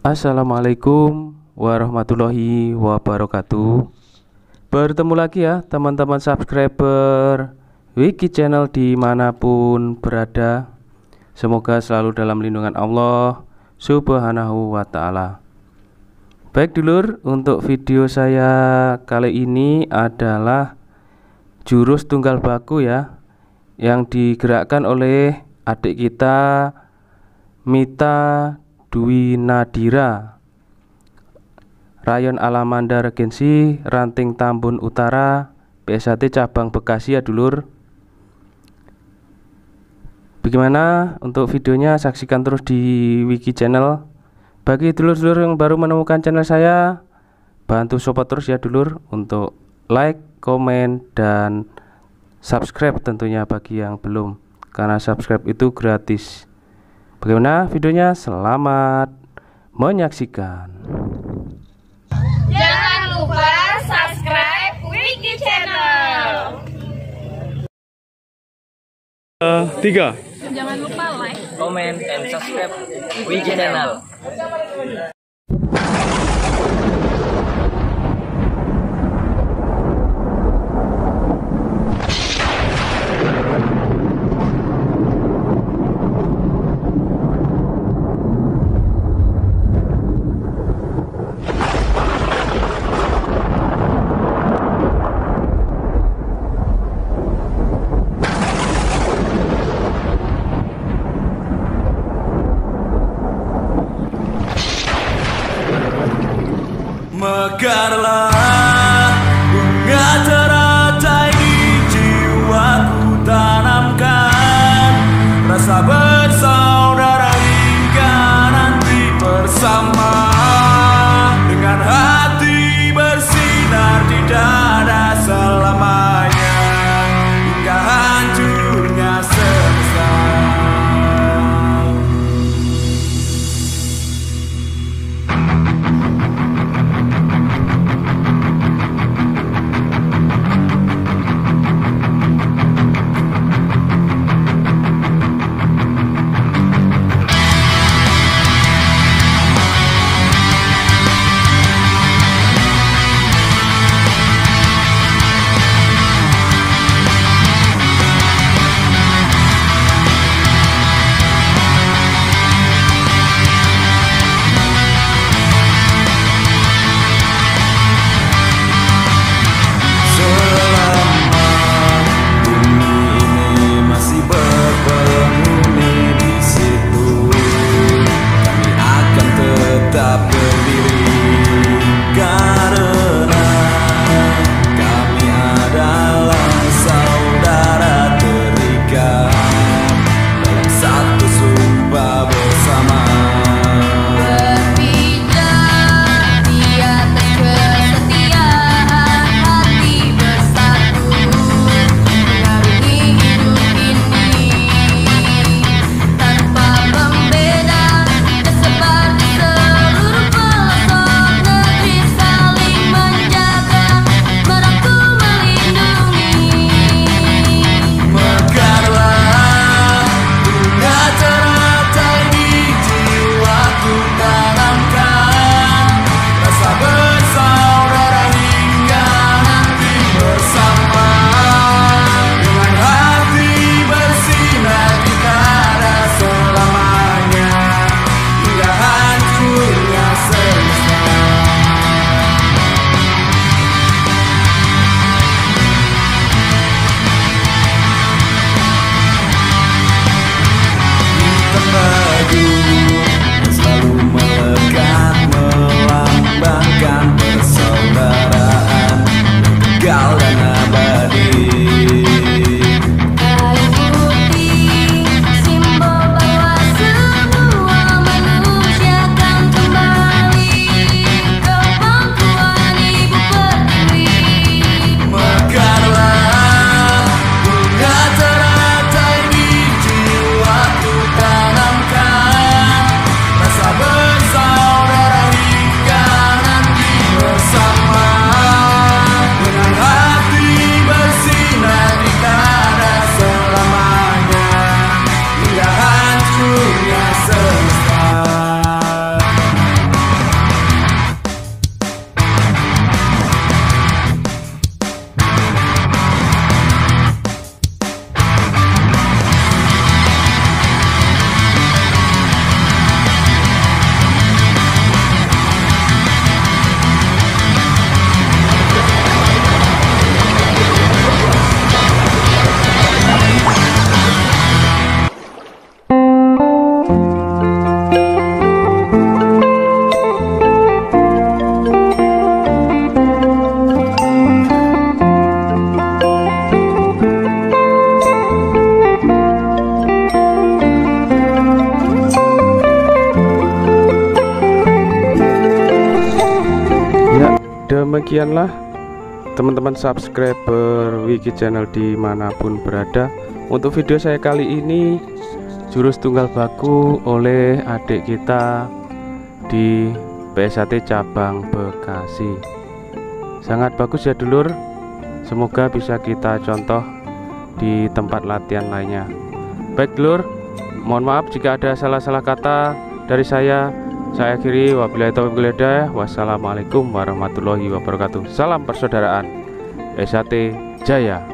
Assalamualaikum warahmatullahi wabarakatuh. Bertemu lagi ya teman-teman subscriber Wiki Channel dimanapun berada. Semoga selalu dalam lindungan Allah Subhanahu wa ta'ala. Baik dulur, untuk video saya kali ini adalah jurus tunggal baku ya, yang digerakkan oleh adik kita Mita Dwi Nadira, Rayon Alamanda Regensi, Ranting Tambun Utara, PSHT Cabang Bekasi ya dulur. Bagaimana untuk videonya, saksikan terus di Wiki Channel. Bagi dulur-dulur yang baru menemukan channel saya, bantu support terus ya dulur untuk like, komen, dan subscribe tentunya bagi yang belum, karena subscribe itu gratis. Bagaimana videonya? Selamat menyaksikan. Jangan lupa subscribe Wiki Channel. 3. Jangan lupa like, comment, and subscribe Wiki Channel. Mekarlah bunga teratai di jiwaku, tanamkan rasa bersaudara hingga nanti bersama, dengan hati bersinar di dada selamanya hingga hancurnya semesta. Demikianlah teman-teman subscriber Wiki Channel dimanapun berada. Untuk video saya kali ini, jurus tunggal baku oleh adik kita di PSAT cabang Bekasi. Sangat bagus ya dulur. Semoga bisa kita contoh di tempat latihan lainnya. Baik dulur, mohon maaf jika ada salah-salah kata dari saya. Saya akhiri, wabillahi taufiq wal hidayah. Wassalamualaikum warahmatullahi wabarakatuh. Salam persaudaraan. PSAT Jaya.